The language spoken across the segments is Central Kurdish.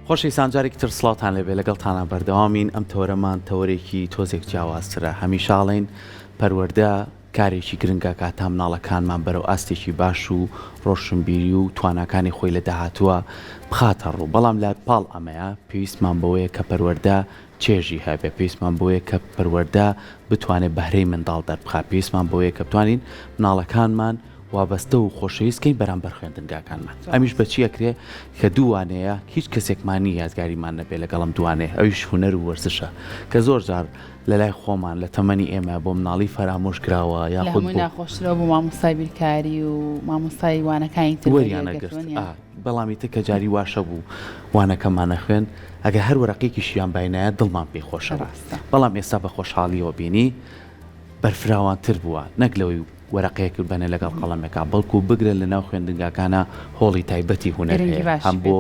خۆشەویستان جارێکی تر سڵاتان لەبێ لەگەڵتانە بەردەوامین ئەم تەورەمان تەورێکی تۆزێک جیاوازترە هەمیشاڵین پەروەردە کارێکی گرنگە کاتا مناڵەکانمان بەرەو ئاستێکی باش و ڕۆشنبیری و تواناکانی خۆی لە داهاتووە بخاتە ڕوو بەڵام لات پاڵ ئەمەیە پێویستمان بەوەیە کە پەروەردە چێژی هەبێ پێویستمان بۆیە کە پەروەردە بتوانێت بەهرەی منداڵ دەربخات پێویستمان بۆیە کە بتوانین مناڵەکانمان وابەستە و خۆشەویستکەین بەرامبەر خوێندنگاکانمان ئەمیش بەچی ئەکرێ کە دووانەیە هیچ کەسێکمانی یادگاریمان نەبێ لەگەڵم دوانێ ئەویش هونەر و وەرزشە کە زۆر جار لە لای خۆمان لە تەمەنی ئێمە بۆ مناڵی فەرامۆش کراوە یاخود ناخۆشرەوە بۆ مامۆستای بیرکاری و مامۆستای وانەکانی تر وەریانەگرت بەڵامی تر کە جاری واشە بوو وانەکەمانە خوێن ئەگە هەر وەرەقێکیشیان باینایە دڵمان پێی خۆشەوە بەڵام ئێستا بە خۆشحاڵیەوە بینی بەرفراوانتر بووە نەک لەوەی وەرەقەیەک بنێ لەگەڵ قەڵەمێکا بەڵکو بگرە لە ناو خوێندنگاکانە هۆڵی تایبەتی هونەر هەیە هەم بۆ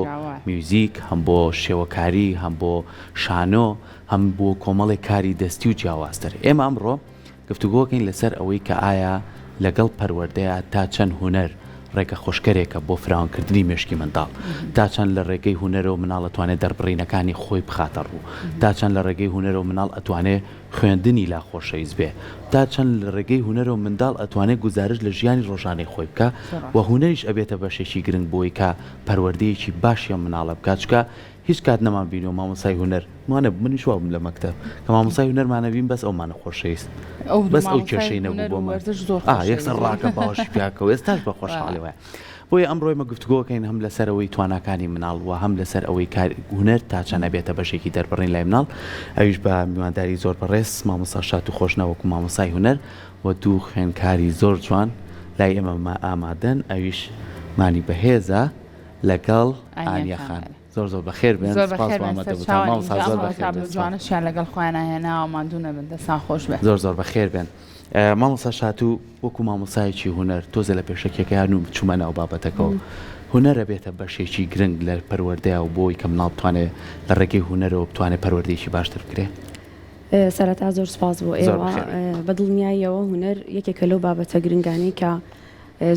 میوزیک هەم بۆ شێوەکاری هەم بۆ شانۆ هەم بۆ کۆمەڵی کاری دەستی و جیاوازتر ئێمە ئەمڕۆ گفتوگۆکەین لەسەر ئەوەی کە ئایا لەگەڵ پەروەردەیە تا چەند هونەر ڕێگە خۆشکەرێکە بۆ فراوانکردنی مێشکی منداڵ تا چەند لە ڕێگەی هونەرەوە مناڵ ئەتوانێت دەربڕینەکانی خۆی بخاتە ڕوو تا چەند لە ڕێگەی هونەرەوە مناڵ ئەتوانێت خوێندنی لا خۆشەویست بێ تا چەند لە ڕێگەی هونەرەوە منداڵ ئەتوانێت گزارش لە ژیانی ڕۆژانەی خۆی بکە و هونەریش ئەبێتە بەشێکی گرنگ بۆی کە پەروەردەیەکی باشیە مناڵە بکات چکە هیچ کات نەمان بینەوە مامۆسای هونەر منە منیش وابم لە مەکتەب کە مامۆسای هونەرمانە بین بەس ئەومانە خۆشەویست بەس ئەو کێشەی نەبوو بۆ من یەکسەر ڕاکە باوەشی پیاکەوە ئێستاش بە خۆشحاڵیەوە بۆیە ئەمڕۆی مە گفتوگۆکەین هەم لەسەرەوەی تواناکانی مناڵ و هەم لەسەر ئەوەی هونەر تا چەند ئەبێتە بەشێکی دەربڕین لای مناڵ ئەویش بە میوانداری زۆر بەڕێز مامۆستا شات و خۆشنەوەکو مامۆسای هونەر و دوو خوێندکاری زۆر جوان لای ئێمە ئامادەن ئەویش مانی بەهێزە لەگەڵ ئانیەخان زۆر بەخێر بێن جوانشیان لەگەڵ خۆیانهێناوە مادوو نەبن دەسان خۆش بێت زۆر بەخێر بێن مامۆستا شاتوو وەکو مامۆسایەکی هونەر تۆزە لە پێشەکێکیان و چوومە ناو بابەتەکەەوە هونەرە بێتە بەشێکی گرنگ لە پەروەردەیە و بۆی کە مناڵ بتوانێت لە ڕێگەی هونەرەوە بتوانێت پەروەردەیەکی باشتر بکرێ سەرەتا زۆر سپاس بۆ ئێوە بەدڵنیاییەوە هونەر یەکێکە لەو بابەتە گرنگانەی کە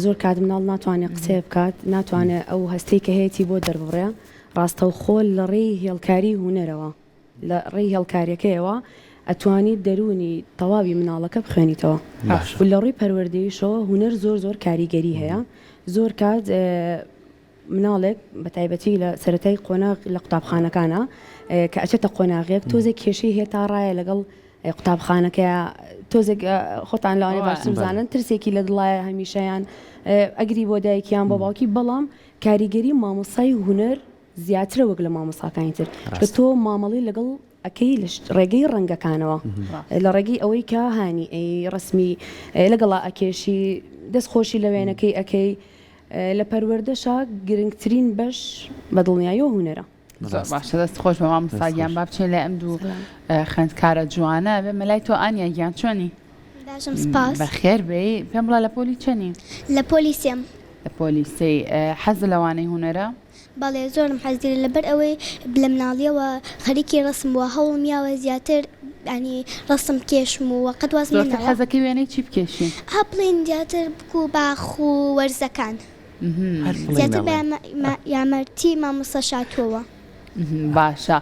زۆر کات مناڵ ناتوانێت قسێ بکات ناتوانێت ئەو هەستەی کە هەیەی بۆ دەربڕێ ڕاستەوخۆ لە ڕێی هێڵکاری هونەرەوە لە ڕێی هێڵکاریەکەیەوە ئەتوانیت دەرونی تەواوی مناڵەکە بخوێنیتەوە و لە ڕووی پەروەردەییشەوە هونەر زۆر کاریگەری هەیە زۆر کات مناڵێک بە تایبەتی لە سەرەتای قۆناغ لە قوتابخانەکانە کە ئەچێتە قۆناغێک تۆزێک کێشەی هەیە تا ڕایە لەگەڵ قوتابخانەکەیە تۆزێک خۆتان لەوانێ باش بزانن ترسێکی لە دڵایە هەمیشەیان ئەگری بۆ دایکیان بۆ باوکی بەڵام کاریگەری مامۆسای هونەر زیاترە وەک لە مامۆساکانی تر کە تۆ مامەڵی لەگەڵ ئەەکەی ڕێگەی ڕەنگەکانەوە لە ڕێگەی ئەوەی کە هانی ئەی ڕسمی لەگەڵا ئەکێشی دەستخۆشی لە وێنەکەی ئەەکەی لە پەروەردەشا گرنگترین بەش بە دڵنیایی و هونەرە باشە دەست خۆش بە مامۆستاگیان با بچین لە ئەم دوو خوێندکارە جوانە بێ مەلای تۆ ئانیا گیان چۆنی بەخێر بێ پێم بڵا لە پۆلی چەنی لە پۆلیسیم لە پۆلیسی حەز لەوانەی هونەرە بەڵێ زۆرم حەزیرە لەبەر ئەوەی لە مناڵیەوە خەریکی ڕسم وە هەوڵم یاوە زیاتر ینی ڕسم کێشم و وەقت وازم حەزەکەی وێنەی چی بکێشی هەبڵین زیاتر بکو باخ و وەرزەکان زیاتر یامەرتی مامۆستا شاتۆوە باشە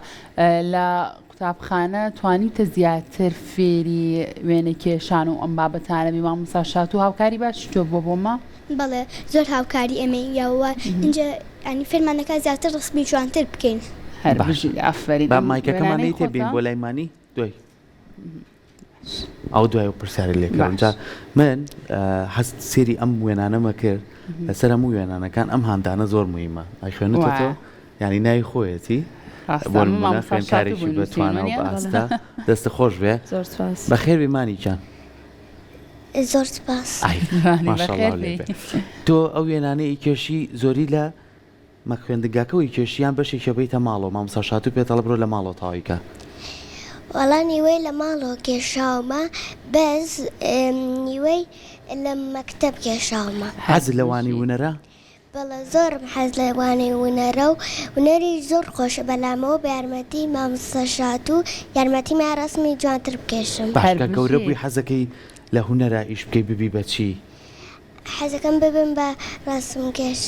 لە قوتابخانە توانیتە زیاتر فێری وێنە کێشان و ئەم بابەتانەمی مامۆستا شات و هاوکاری باش تۆ بۆمە بەڵێ زۆر هاوکاری ئەمە یاوە اینجا ئەنی فێرمانەکە زیاتر ڕسمی جوانتر بکەین ئەفەرین با مایکەکەمانی تێبین بۆ لایمانی دوای ئەو دوای و پرسیاری لێکەوەجا من هەست سێری ئەم وێنانەمە کرد لەسەر هەموو وێنانەکان ئەم هاندانە زۆر مهمە ئەی خوێنێتەوە یعنی ناوی خۆیەتی بۆ نمونە خوێندکارێکی بتوانە و بەئاستا دەستە خۆش بێ بەخێر بێمانی جان زۆر سپاس تۆ ئەو وێنانەی کێشی زۆری لە مە خوێندگاکەوەی کێشیان بەشێکە بێتە ماڵەوە مامۆستا شاتوو پێتەڵە بڕۆ لە ماڵەوە تاویکە وەڵا نیوەی لە ماڵەوە کێشاومە بەس نیوەی لە مەکتەب کێشاومە حەز لەوانی ونەرە بەڵە زۆرم حەز لەوانی ونەرە و ونەری زۆر خۆشە بەلامەوە بە یارمەتی مامۆستا شاتوو یارمەتی ما ڕسمی جوانتر بکێشم باشکە گەورە بووی حەزەکەی لە هونەرە ئیش بکەی ببی بەچی حەزەکەم ببم بە ڕاستمکێش.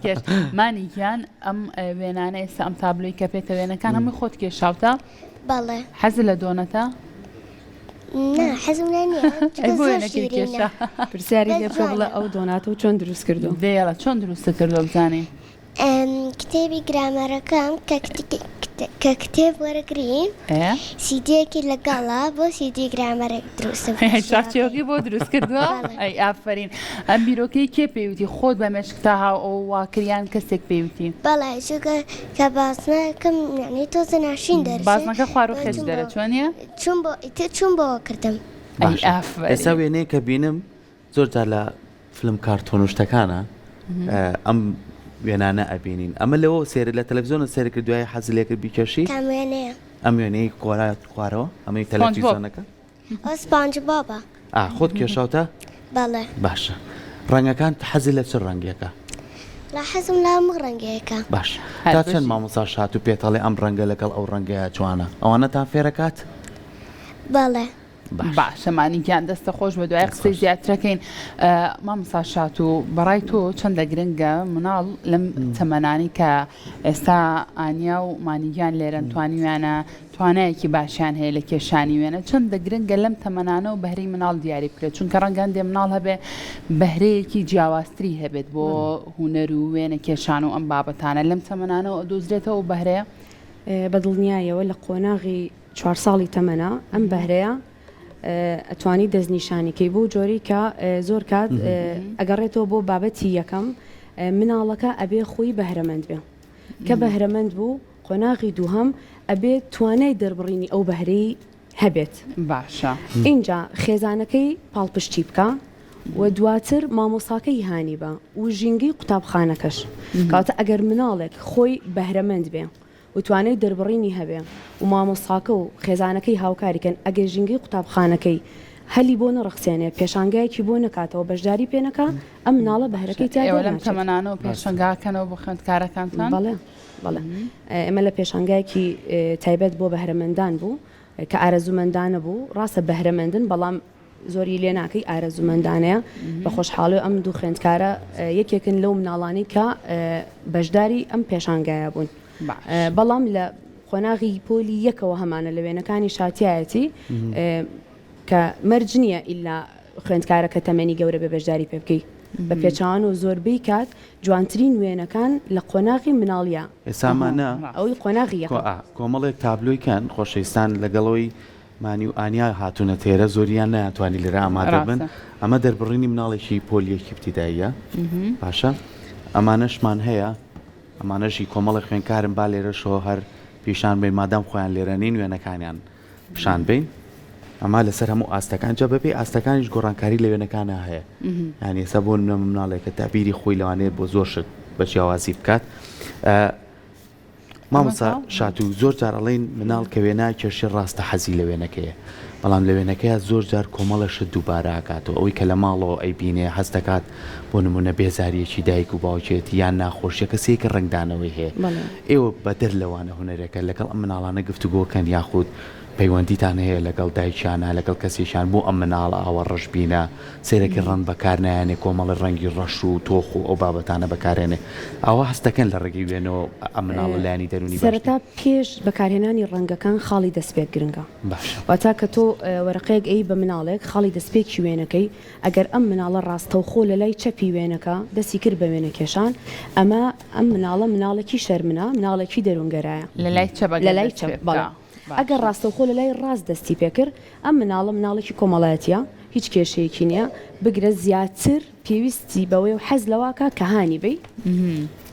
کێش مانیکیان ئەم وێنانە ئێستا ئەم تابلۆی کە پێتە وێنەکان هەمووی خۆت کێشاوتە؟ بەڵێ. حەز لە دۆنەتە؟ نا حەزم لە نییە زۆر کێشە پرسیاری لێ بکە بڵێ ئەو دۆنات و چۆن دروست کردو؟ دێڵە چۆن دروستە کردو بزانین؟ کتێبی گرامەرەکەم کە کتێب وەرەگرین سیدیەکی لەگەڵا بۆ سیدی گرامەرێک دروستە چاچێکی بۆ دروست کردووە؟ ئەی ئافرین ئەم بیرۆکەی کێ پێویستی خۆت بە مێشکتا هاو ئەو واکریان کەسێک پێویستی؟ بەڵێ چونکە کە باسنەکەم یعنی تۆزە ناشین دەرچێت باسنەکە خوار و خێش دەرەچوە نیە؟ چوون بۆەوە کردم. ئەی ئافرین ئێستا وێنەیە کە بینم زۆرجار لە فلم کارتۆن و شتەکانە ئەم وێنانە ئەبینین ئەمە لەوە سێر لە تەلەڤیزیۆنە سێر کردوایە حەز لێکرد بیکەشی؟ کام وێنەیە؟ ئەم وێنەی کۆرات خوارەوە ئەمەی تەلەڤیزیۆنەکە؟ ئەو سپانجبۆبە. خۆت کێشاوتە؟ بەڵێ. باشە. ڕەنگەکان حەزی لە چ ڕەنگێکە؟ لە حەزم لە هەموو ڕەنگەیەکە. باش. تا چەند مامۆستا شات و پێتەڵێ ئەم ڕەنگە لەگەڵ ئەو ڕەنگەیە جوانە ئەوانەتان فێرەکات؟ بەڵێ. باشە مانیکیان دەستە خۆش بە دوای قسەی زیاترەکەین. مامۆستا شات و بەڕای تۆ چەندە گرنگە مناڵ لەم تەمەنانی کە ئێستا ئانیا و مانیکیان لێرەن توانیویانە توانایەکی باشیان هەیە لە کێشانی وێنە چەندە گرنگە لەم تەمەنانە و بەهرەی مناڵ دیاری بکرێت چونکە ڕەنگە هەندێ مناڵ هەبێ بەهرەیەکی جیاوازتری هەبێت بۆ هونەر و وێنە کێشان و ئەم بابەتانە لەم تەمەنانەوە دۆزرێتەوە بەهرەیە؟ بەدڵنیایەوە لە قۆناغی 4 ساڵی تەمەنە ئەم بەهرەیە ئەتوانی دەستنیشانیکەی بۆ جۆری کە زۆر کات ئەگەڕێتەوە بۆ بابەتی یەکەم مناڵەکە ئەبێ خۆی بەهرەمەند بێ کە بەهرەمەند بوو قۆناغی دووهەم ئەبێت توانای دەربڕینی ئەو بەهرەی هەبێت. باشە اینجا خێزانەکەی پاڵپشتی بکە و دواتر مامۆساکەی هانی بە و ژینگەی قوتابخانەکەش کاتە ئەگەر مناڵێک خۆی بەهرەمەند بێ وتوانێت دەربڕینی هەبێ و مامۆستاکە و خێزانەکەی هاوکاریکەن ئەگەر ژینگەی قوتابخانەکەی هەلی بۆ نەڕخسێنێ پێشانگایەکی بۆ نکاتەوە بەشداری پێنەکە ئەم مناڵە بەهرەکەی لەم تەمەنانە و پێشنگاکەنەوە بۆ خوێندکارەکانتان؟ بەڵێ بەڵێ ئێمە لە پێشانگایەکی تایبەت بۆ بەهرەمەندان بوو کە ئارەزومەندانە بوو ڕاستە بەهرەمەندن بەڵام زۆری لێ ناکەی ئارەزومەندانەیە بە خۆشحاڵی ئەم دوو خوێندکارە یەکێکن لەو مناڵانی کە بەشداری ئەم پێشانگایە بوون. بەڵام لە خۆناغی پۆلی یەکەوە هەمانە لە وێنەکانی شاتیایەتی کە مەرج نییە ئیلا خوێندکارە کە تەمەنی گەورە بە بەشداری پێ بکەی بە پێچوان و زۆربەی کات جوانترین وێنەکان لە قۆناغی مناڵیە ئێسامانە ئەوی قۆناغی کۆمەڵێک تابلۆیکەن خۆشەویستان لەگەڵەوەی مانی و ئانیا هاتوونە تێرە زۆریان ناتوانانی لێرە ئامادە بن ئەمە دەربڕینی مناڵێکی پۆلیەکی ابتیداییە باشە ئەمانەشمان هەیە ئەمانەشی کۆمەڵی خوێنکارم با لێرەشەوە هەر پیشان بین مادام خۆیان لێرە نین وێنەکانیان پیشان بین ئەما لەسەر هەموو ئاستەکان جا بەپێی ئاستەکانیش گۆڕانکاری لە وێنەکانە هەیە یان ئێستا بۆ مناڵێکە تابیری خۆی لەوانەیە بۆ زۆر شت بە جیاوازی بکات. مامۆستا شات و زۆر جار ئەڵێن مناڵ کە وێنە کێشی ڕاستە حەزی لە وێنەکەیە بەڵام لە وێنەکەیە زۆر جار کۆمەڵەشت دووبارە ئاکاتەوە ئەوەی کە لە ماڵەوە ئەیبینێ هەست دەکات بۆ نمونە بێزاریەکی دایک و باوکێتی یان ناخۆشیە کەسێکە ڕنگدانەوەی هەیە ئێوە بەدەر لەوانە هوەرێکە لەگەڵ ئەم مناڵانە گفتوگۆکەن یاخود پەیوەندیتان هەیە لەگەڵ دایکیانە لەگەڵ کەسێکیان بۆ ئەم مناڵە ئاوە ڕەشبینە سێرەکی ڕەن بەکارنایانێ کۆمەڵی ڕەنگی ڕەش و تۆخ و ئەو بابەتانە بەکارێنێ ئەوە هەستەکەن لە ڕێگەی وێنەوە ئەم مناڵە لایانی دەرونی سەرەتا پێش بەکارهێنانی ڕەنگەکان خاڵی دەستپێک گرنگە واتە کە تۆ وەرەقەیەک ئەی بە مناڵێک خاڵی دەستپێکی وێنەکەی ئەگەر ئەم مناڵە ڕاستەوخۆ لە لای چەپی وێنەکە دەستی کرد بە وێنە کێشان ئەمە ئەم مناڵە مناڵێکی شەرمنە مناڵێکی دەرونگەرایە لە لای چەپ بەڵێ ئەگەر ڕاستەوخۆ لە لای ڕاست دەستی پێکرد ئەم مناڵە مناڵێکی کۆمەڵایەتیە هیچ کێشەیەکی نییە بگرە زیاتر پێویستی بەوەی و حەز لەواکە کە هانی بی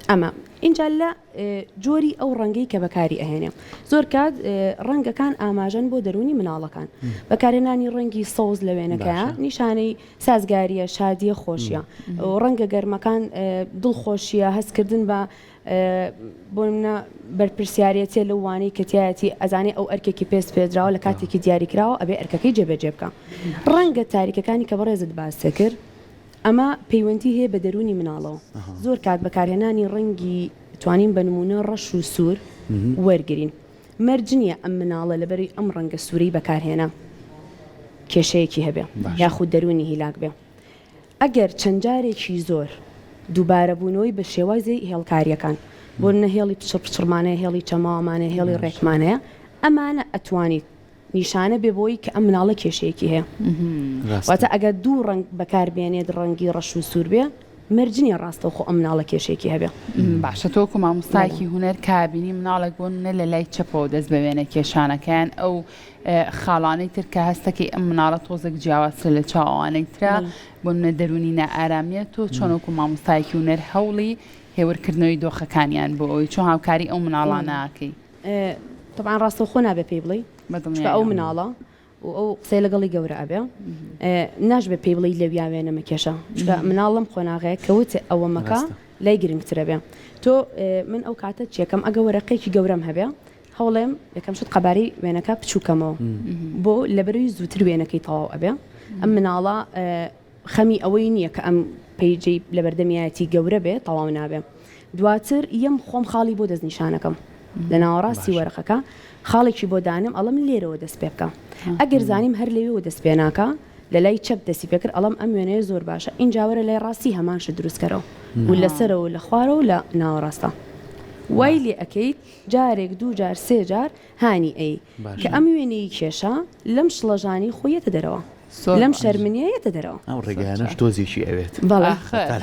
ئەمە اینجا لە جۆری ئەو ڕەنگەی کە بەکاری ئەهێنێ زۆر کات ڕەنگەکان ئاماژەن بۆ دەرونی مناڵەکان بەکارهێنانی ڕەنگی سەوز لە وێنەکەیە نیشانەی سازگاریە شادیە خۆشیە ڕەنگە گەرمەکان دڵخۆشیە هەستکردن بە بۆ منە بەرپرسیارەتێ لە وانەی کەتیایەتی ئەزانێ ئەو ئەرکێکی پێست پێدراوە لە کاتێکی دیاریکراوە ئەبێ ئەرکەکەی جێبەجێ بکە ڕەنگە تاریکەکانی کە بەڕێزت باسە کرد ئەمە پەیوەندی هەیە بە دەرونی مناڵەوە زۆر کات بەکارهێنانی ڕەنگی توانین بە نمونە ڕەش و سوور وەرگین مەرج نییە ئەم مناڵە لەبەری ئەم ڕەنگە سوورەی بەکارهێنا کێشەیەکی هەبێ یاخود دەرونی هیلاک بێ ئەگەر چەند جارێکی زۆر دووبارە بوونەوەی بە شێوازی هێڵکاریەکان بۆ نەهێڵی پچڕمانەیە هێڵی چەماوانەیە هێڵی ڕێکمانەیە ئەمانە ئەتوانیت نیشانە بێ بۆی کە ئەم مناڵە کێشەیەکی هەیە واتە ئەگەر دوو ڕنگ بەکاربێنێت ڕەنگی ڕەش و سوور بێ مەرجنی ڕاستەوخۆ ئەم مناڵە کێشێکی هەبێ باشە تۆکو مامۆستایەکی هوەر کابینی مناڵێک بۆ نە لە لای چەپەوە دەست بەوێنە کێشانەکەیان ئەو خاڵانەی تر کە هەستەکەی ئەم مناڵە تۆزێک جیاوازتر لە چاوانەی ترا بۆ نە دەرونی نائارامیە تۆ چۆنۆکو مامۆستایەکی هوەر هەوڵی هێورکردنەوەی دۆخەکانیان بۆ ئەوی چۆن هاوکاری ئەو مناڵانەکەی طبعا ڕاستەوخۆ نابێ پێی بڵێ ئەو مناڵە و ئەو قسەی لەگەڵی گەورە ئەبێ ناش بە پێی بڵی لەویاوێنە مەکێشە مناڵم خۆناغەیە کەوت ئەوە مەکە لای گرنگترە بێ تۆ من ئەو کاتە چێکم ئەگە وەرەقێکی گەورەم هەبێ هەوڵێم یەکەم شت قەباری وێنەکە بچووکەمەوە بۆ لەبەروی زووتر وێنەکەی تەواو ئەبێ ئەم مناڵە خەمی ئەوەی نییە کە ئەم پێیجی لە بەردەمیایەتی گەورە بێ تەواو نابێ دواتر یەم خۆم خاڵی بۆ دەستنیشانەکەم لە ناوەڕاستی وەرەقەکە خاڵێکی بۆ دانم ئەڵم لێرەوە دەست پێ بکە ئەگەر زانیم هەر لەوێەوە دەست پێ ناکە لە لای چەپ دەستی پێکرد ئەڵم ئەم وێنەیە زۆر باشە ئینجاوەرە لای ڕاستی هەمانش دروستکەرەوە و لەسەرەوە لە خوارە و لە ناوەڕاستە وای لێ ئەەکەیت جارێک دوو جار سێ جار هانی ئەی کە ئەم وێنەی کێشە لەم شڵەژانی خۆیەتە دەرەوە لەم شەرمنیەتە دەرەوە ئەو ڕێگەیانش تۆزیشی ئەوێت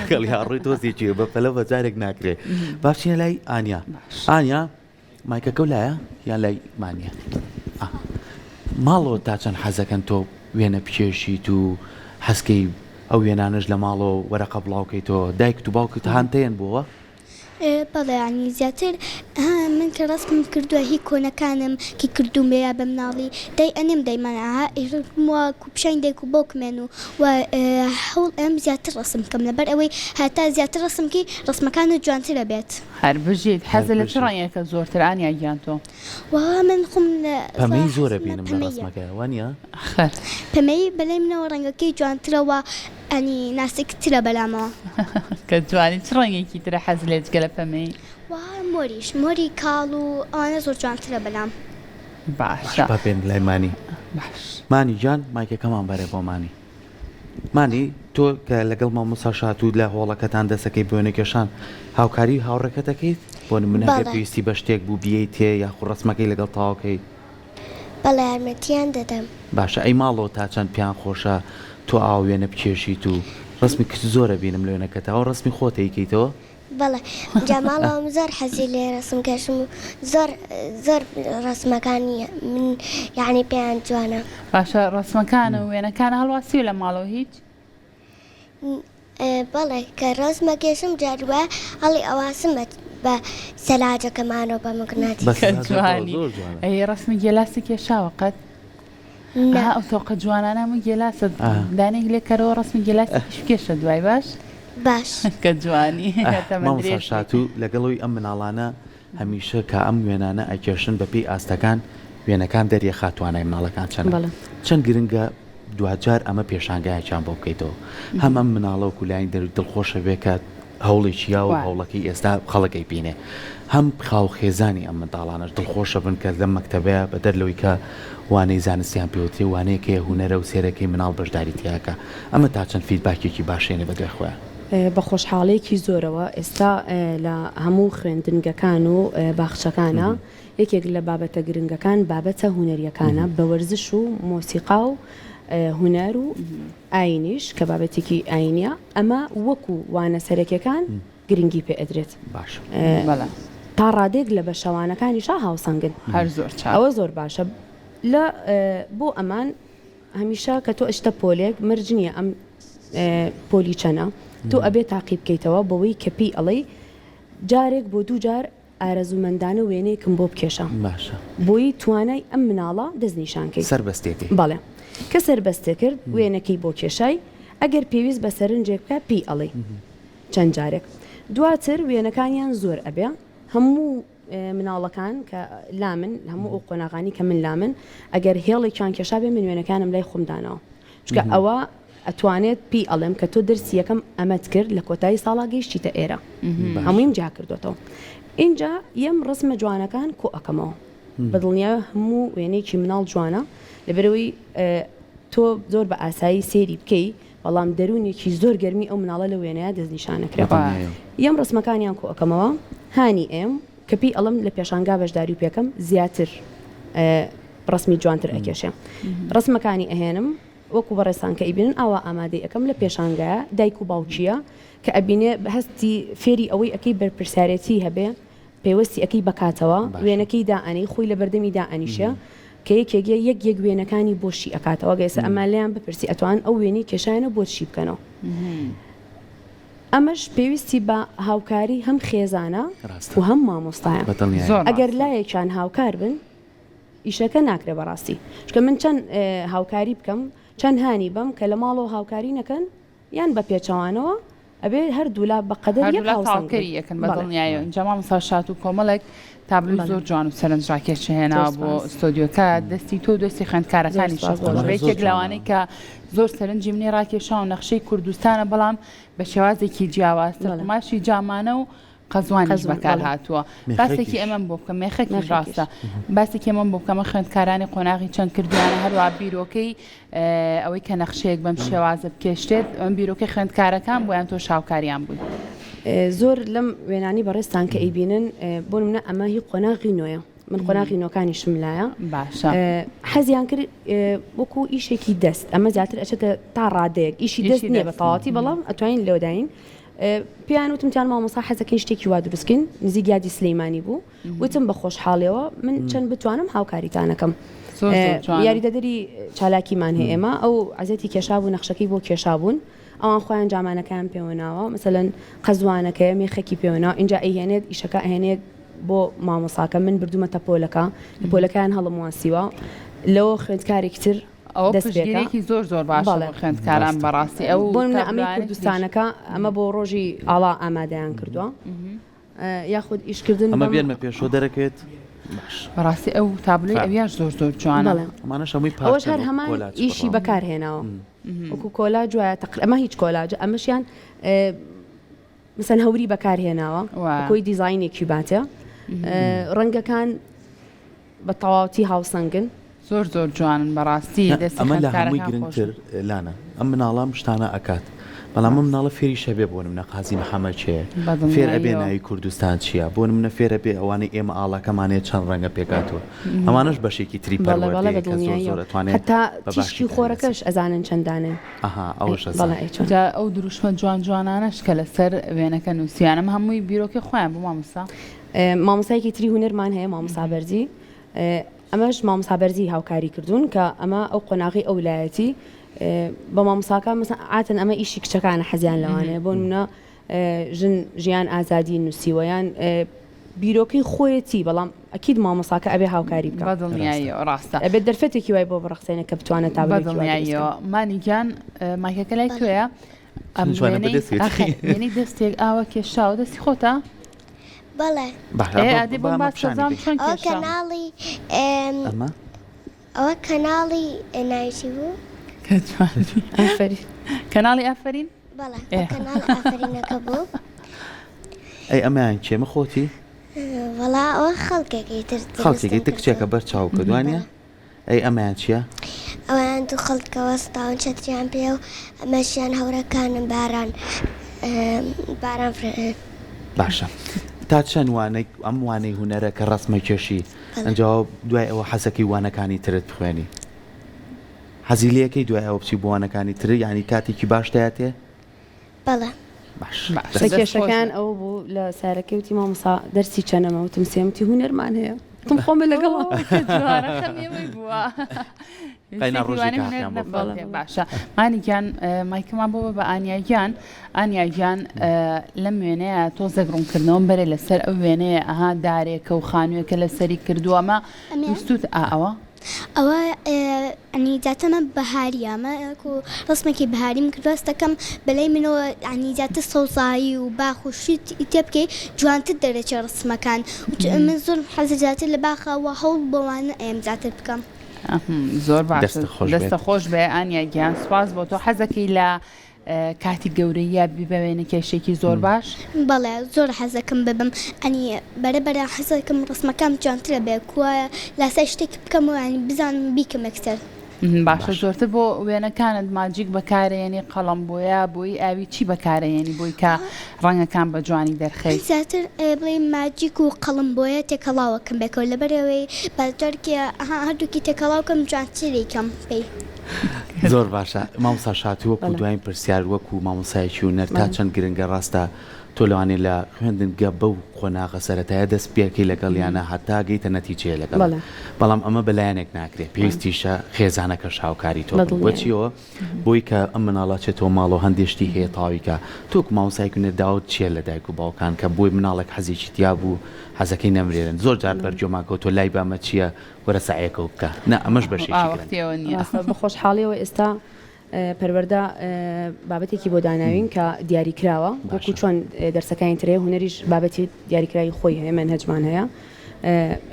لەگەڵی هاڕووی تۆزیێکی بە پەلە بە جارێک ناکرێت باشچینە لای ئانیا ئانیا مایکەکە لایە یان لای مانیە ماڵەوە تا چەند حەزەکەن تۆ وێنە پێشیت و حەسکەی ئەو وێنانش لە ماڵەوە وەرەقە بڵاوکەیتەوە دایک و باوکت هاانتەیەن بووە بەڵێ زیاتر من کە ڕستم کردووە هی کۆنەکانم کی کردومەیە بە مناڵی دای ئەنێم دەیمانەها کوپشین دایک و باوکمێن و هەوڵ ئەم زیاتر ڕسم بکەم لەبەر ئەوەی هەتا زیاتر ڕسمکی ڕسمەکانە جوانترە بێت هەر بژیت حەزە لە چ ڕەنگێکە زۆرتر ئانیا گیان تۆ من خۆم پەمەی زۆرە بینم لە ڕسمەکە وانە پەمەی بەلای منەوە ڕەنگەکەی جوانترەوە ئەنی ناسکترە بەلامەوە کە جوانی چ ڕەنگێکی ترە حەز لێت گە لە پەمەی مۆریش مۆری کاڵ و ئەوانە زۆر جوانترە بەلام باشە پێن لای مانی مانی جان مایکەکەمان بەرێ بۆ مانی تۆ کە لەگەڵ مامۆستا شات و لە هۆڵەکەتان دەسەکەی بۆنێکێشان هاوکاری هاوڕەکەتەکەیت بۆ من هەبێ پێویستی بە شتێک بوو بیەیت تێ یاخو ڕسمەکەی لەگەڵ تاواکەی بەڵێ یارمەتیان دەدەم باشە ئەی ماڵەوە تا چەند پیان خۆشە تۆ ئاو وێنە بچێشیت و ڕسمی کچ زۆرە بینم لە وێنەکەتەوە ڕسمی خۆتەیکەیتەوە بەڵێ جاماڵەوەم زۆر حەزی لێ ڕسم کەشم و زۆر ڕسمەکانی من یعنی پێیان جوانە باشە ڕسمەکانە و وێنەکانە هەڵواسی لە ماڵەوە هیچ بەڵێ کە ڕسمە کێشم جاروە هەڵی ئەواسمەت بە سەلاجەکەمانەوە بە مگناتی جوانی ئەی ڕسمی گێلاسی کێشاوە قەت ئەو تۆقە جوانانە و گێلاسە دانێک لێکەرەوە ڕسمی گێلاسی کێشە دوای باش کە جوانی مامۆستا شاتوو لەگەڵەوەی ئەم مناڵانە هەمیشە کە ئەم وێنانە ئەکێشن بەپێی ئاستەکان وێنەکان دەریە خاتوانای مناڵەکان چەند گرنگە دوجار ئەمە پێشانگایەکیان بۆ بکەیتەوە هەم ئەم مناڵە و کولایانی دڵخۆشە بێ کە هەوڵێکی یا و هەوڵەکەی ئێستا خەڵەکەی بینێ هەم خاو خێزانی ئەم منداڵانش دڵخۆشە بن کە لەم مەکتەبەیە بە دەرلەوەی کە وانەی زانستیان پێوتێ وانەیەکەیە هوەرە و سێرەکەی مناڵ بەشداری تیاکە ئەمە تا چەند فیدباکێکی باشێنێ بەدوێ خۆیان بە خۆشحاڵەیەکی زۆرەوە ئێستا لە هەموو خوێندنگەکان و باخچەکانە یەکێک لە بابەتە گرنگەکان بابەتە هوەریەکانە بە وەرزش و مۆسیقا و هوەر و ئاینیش کە بابەتێکی ئاینە ئەمە وەکو وانە سەرەکیەکان گرنگی پێ ئەدرێت باش تا ڕادێک لە بەشەوانەکانیشا هاوسەنگن هەر زۆر ئەوە زۆر باشە لە بۆ ئەمان هەمیشە کە تۆ ئەشتە پۆلێک مرجنیە ئەم پۆلی چەنە تۆ ئەبێ تاقی بکەیتەوە بەوەی کەپی ئەڵێ جارێک بۆ دوو جار ئارەزومەندانە وێنەیەکم بۆ بکێشە باشە بۆی توانای ئەم مناڵە دەستنیشانکەی سەربەستێتی بەڵێ کە سەربەستێ کرد وێنەکەی بۆ کێشای ئەگەر پێویست بە سەرنجێک بکە پێی ئەڵێ چەند جارێک دواتر وێنەکانیان زۆر ئەبێ هەموو مناڵەکان کە لامن هەموو ئەو قۆناغانی کە من لامن ئەگەر هێڵێکیان کێشا بێ من وێنەکانم لای خۆمدانەوە چکە ئەوە ئەتوانێت پێی ئەڵێم کە تۆ دەرسی یەکەم ئەمەت کرد لە کۆتایی ساڵا گەیشتیتە ئێرە هەموویم جا کردوێتەوە اینجا یەم ڕسمە جوانەکان کۆ ئەەکەمەوە بەدڵنیا هەموو وێنەیەکی مناڵ جوانە لەبەرەوەی تۆ زۆر بە ئاسایی سێری بکەی بەڵام دەرونێکی زۆر گەرمی ئەو مناڵە لە وێنەیە دەستنیشانەکرێت یەم ڕسمەکانیان کۆ ئەەکەمەوە هانی ئێم کەپی ئەڵم لە پێشانگا بەشداری و پێکەم زیاتر ڕسمی جوانتر ئەکێشێ ڕسمەکانی ئەهێنم وەکو بەڕێستان کە ئیبینن ئاوا ئامادەی ئەەکەم لە پێشانگایە دایک و باوچیە کە ئەبینێ هەستی فێری ئەوەی ئەەکەی بەرپرسیارەتی هەبێ پێوەستی ئەەکەی بکاتەوە وێنەکەی دائنی خۆی لە بەردەمی دائنیشە کە یەکێگە یەک وێنەکانی بۆشی ئەکاتەوە گەیسە ئەمالیان بپرسی ئەتوان ئەو وێنی کێشانە بۆ چی بکەنەوە ئەمەش پێویستی بە هاوکاری هەم خێزانە و هەم مامۆستایە ئەگەر لایەکیان هاوکار بن ئیشەکە ناکرێ بەڕاستی چکە من چەند هاوکاری بکەم چەند هانی بم کە لە ماڵەوە هاوکاری نەکەن یان بە پێچەوانەوە ئەبێ هەردوولا بە قەدەر یەک هاوکاری یەکەن بەدڵنیایە جەما مساشات و کۆمەڵێک تابلو زۆر جوان و سەرنجڕاکێش هێنا بۆ ئستۆدیۆکە دەستی تۆ دەستی خوێندکارەکانی خۆشبێکێک لەوانەی کە زۆر سەرنجی منی ڕاکێشا و نەخشەی کوردستانە بەڵام بە شێوازێکی جیاوازتر قماشی جامانە و قەزوانیش بەکار هاتووە باسێکی ئەمەم بۆ بکەم مێخێکی ڕاستە باسێکی ئەمەم بۆ بکەمە خوێندکارانی قۆناغی چەند کردویانە هەروە بیرۆکەی ئەوەی کە نەخشەیەک بەم شێوازە بکێشتێت ئەم بیرۆکەی خوێندکارەکان بۆیان تۆ شاوکاریان بووی زۆر لەم وێنانی بەڕێستان کە ئەیبینن بۆ منە ئەمە هی قۆناغی نوێیە من قۆناغی نۆکانی شملایە باشە حەزیان کرد وەکو ئیشێکی دەست ئەمە زیاتر ئەچێتە تا ڕادەیەک ئیشی دەست نییە بە تەواتی بەڵام ئەتوانین لەوداین پیان وتمتیان مامۆستا حەزەکەین شتێکی وا دروستکن نزیک یادی سلەیمانی بوو وتم بە خۆشحاڵیەوە من چەند بتوانم هاوکاریتانەکەم یاریدەدەری چالاکیمان هەیە ئێمە ئەو عەزەتی کێشابوو نەخشەکەی بۆ کێشابوون ئەوان خۆیان جامانەکان پێوەناوە مەسەلەن قەزوانەکەی مێخێکی پێوەناوە اینجا ئەیهێنێت ئیشەکە ئەهێنێت بۆ مامۆساکە من بردوومەتە پۆلەکە لە پۆلەکان هەڵمواسیوە لەوە خوێندکارێکی تر دەستێکی زۆر باش خوێندکاران بەڕاستی ئەو بۆ منە ئەمەی کوردستانەکە ئەمە بۆ ڕۆژی ئاڵا ئامادەیان کردووە یاخود ئیشکردن ئەمە بێنمە پێشۆ دەرەکەوێت بەڕاستی ئەو تابلۆی ئەویاش زۆر جوانە ئەوەش هەر هەمان ئیشی بەکارهێناوە وەکو کۆلاج وایە ئەمە هیچ کۆلاج ئەمەشیان مثلا هەوری بەکارهێناوە کۆی دیزاینێکی باتە ڕەنگەکان بە تەواوەتی هاوسەنگن زۆر جوانن بەڕاستی ئەمە لە هەمووی گرنگتر لانا ئەم مناڵام شتانە ئەکات بەڵام من مناڵە فێری شەبێ بۆ منە قازی محەممەد چێ فێر ئەبێ ناوی کوردستان چییە بۆ منە فێرە بێ ئەوانەی ئێمە ئاڵەکەمانێت چەند ڕەنگە پێکاتوە ئەمانش بەشێکی تری پەروەردەیە تیشکی خۆرەکەش ئەزانن چەندانێ ئەوش ئەو دروشمە جوانانش کە لەسەر وێنەکە نووسیانم هەمووی بیرۆکی خۆیان بۆ مامۆستا مامۆسایەکی تری هونەرمان هەیە مامۆستا بەرزی ئەمەش مامۆستا بەرزی هاوکاری کردوون کە ئەمە ئەو قۆناغی ئەو ویلایەتی بە مامۆساکە ئاتن ئەمە ئیشی کچەکانە حەزیان لەوانەیە بۆ منە ژیان ئازادی نووسیوەیان بیرۆکەی خۆیەتی بەڵام ئەکید مامۆساکە ئەبێ هاوکاری بکە بەدڵنیاییەوە ڕاستە ئەبێت دەرفەتێکی وای بۆ بڕەخسێنە کە بتوانێت تا بەدڵنیاییەوە مانیگیان مایکەکە لای تۆیە ئەمێنەی دەستێک ئاوە کێشاوە دەستی خۆتە بەڵێ کەناڵی ئەوە کەناڵی نایسی بوو کەناڵی ئافرین ئەفرینەکە بوو ئەی ئەمایان چێمە خۆتی وەڵا ئەوە خەڵکێکی تر کچێکە بەر چاو کردوانە ئەی ئەمایان چییە؟ ئەویان دوو خەڵکەوەستاون چەتریان پێ و ئەمەشیان هەورەکانم باران باشە تا چەند وانەی ئەم وانەی هونەرە کە ڕسمە کێشی ئەنجا دوای ئەوە حەزەکەی وانەکانی ترت بخوێنی حەزیلەکەی دوای ئەوە بچی بوانەکانی تر ینی کاتێکی باشتایەتێ بەڵێ کێشەکان ئەو بوو لە سارەکەوتی مامۆستا دەرسی چەنەمە وتم سێمتی هونەرمان هەیە تم خۆمە لەگەڵ باشە مانیگیان مایکمان بۆ بە ئانیاگیان لەم وێنەیە تۆزە ڕوونکردنەوەم بەرێ لەسەر ئەو وێنەیە ئەها دارێکە و خانوویەکە لەسەری کردووەمە ویستوت ئەوە ئەوە ئەنی جاتەمە بەهاریامە و ڕسمێکی بەهاریم کردوەستەکەم بەلای منەوە ئەنی جاتە سەوزایی و باخ و شت تێ بکەی جوانتر دەرەچێ ڕسمەکان من زۆر حەزەجاتر لە باخەوە هەوڵ بەوانە ئەم جاتر بکەم زۆر باش دەستە خۆش بێ ئانیا گیان سواز بۆ تۆ حەزەکەی لە کاتی گەورەیە ببەوێنە کێشێکی زۆر باش بەڵێ زۆر حەزەکەم ببم ئەنی بەرەبەرە حەزەکەم ڕسمەکەم جوانترە بێ کووە لاسای شتێکی بکەم و ینی بزانم بیکەم ئەکتەر باشە زۆرتر بۆ وێنەکانت ماجیک بەکارێنی قەڵەم بۆیە بۆی ئاوی چی بەکارێنی بۆی کە ڕەنگەکان بە جوانی دەرخەیت زیاتر بڵێ ماجیک و قەڵم بۆیە تێکەڵاوەکەم بێکەوە لەبەرەوەی بەجارکی هەردووکی تێکەڵاوکەم جوانترێکم پێی زۆر باشە مامۆستا شاتی وەکو دوایین پرسیار وەکو مامۆسایەکی هونەر تا چەند گرنگە ڕاستە تۆ لەوانێ لە خوێندنگە بەو قۆناغە سەرەتایە دەست پێکەی لەگەڵیانە هەتا گەیتە نەتیجەیە لەگەڵ بەڵام ئەمە بەلایەنێک ناکرێت پێویستیشە خێزانەکە شاوکاری تۆ بۆچیەوە بۆی کە ئەم مناڵەچێتەوە ماڵەوە هەندێشتی هەیە تاویکە تۆکو مامۆسایەکی نەداوت چیە لە دایک و باوکان کە بۆی مناڵێک حەزێکی تیا بوو حەزەکەی نەمرێرن زۆر جار بەرجۆماکەوت تۆ لای بامە چییە وەرە سەعەکە بکە نه ئەمەش بەشێکی بە خۆشحاڵیەوە ئێستا پەروەردە بابەتێکی بۆ داناوین کە دیاریکراوە وەکو چۆن دەرسەکانی ترێ هوەریش بابەتی دیاریکراوی خۆی هەیە منهەجمان هەیە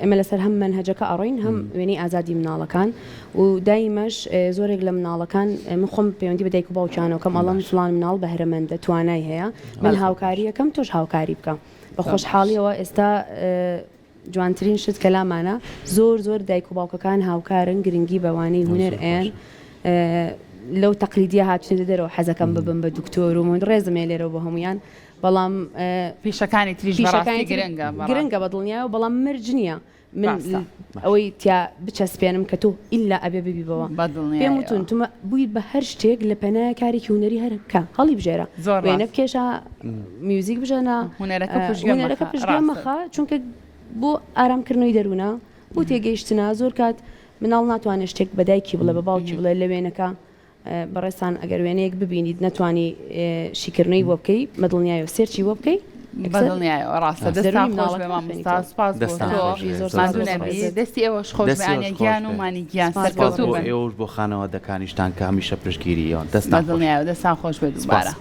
ئێمە لەسەر هەم منهەجەکە ئەڕۆین هەم وێنەی ئازادی مناڵەکان و دایمەش زۆرێک لە مناڵەکان من خۆم پەیوەندی بە دایک و باوکانەوەکەم ئەڵەم فڵان مناڵ بەهرەمەندە توانای هەیە من هاوکاری یەکەم تۆش هاوکاری بکە بە خۆشحاڵیەوە ئێستا جوانترین شت کەلامانە زۆر دایک و باوکەکان هاوکارن گرنگی بەوانەی هونەر ئێن لەو تەقلیدیە هاتوونە دەرەوە حەزەکەم ببم بە دکتۆر و من ڕێزمێ لێرەوە بە هەمویان بەڵام پیشەکانی تریش گرنگە بە دڵنیایە بەڵام مرج نییە من ئەوەی تیا بچەسپێنم کە تۆ ئللا ئەبێ ببیبەوە پێم وتون تومە بووی بە هەر شتێک لە پەنای کارێکی هونەری هەرکە هەڵی بژێرە وێنە بکێشە میوزیک بژەنە هونەرەکە پشتگوێ مەخە چونکە بۆ ئارامکردنەوەی دەروونە بۆ تێگەیشتنە زۆر کات مناڵ ناتوانێت شتێک بەدایکی بڵێ بە باوکی بڵێ لە وێنەکە بەڕێستان ئەگەر وێنەیەک ببینیت نەتوانی شیکردنەوەی بۆ بکەی مەدڵنیایە سێرچی بۆ بکەی ڕاستە دەستی ئێوەش خۆش بەیانەگیان و مانیگیان سەرکەوتوو ئێوەش بۆ خانەوە دەکانیشتان کە هەمیشە پشتگیریەوە دەستان خۆش بێت دووبارە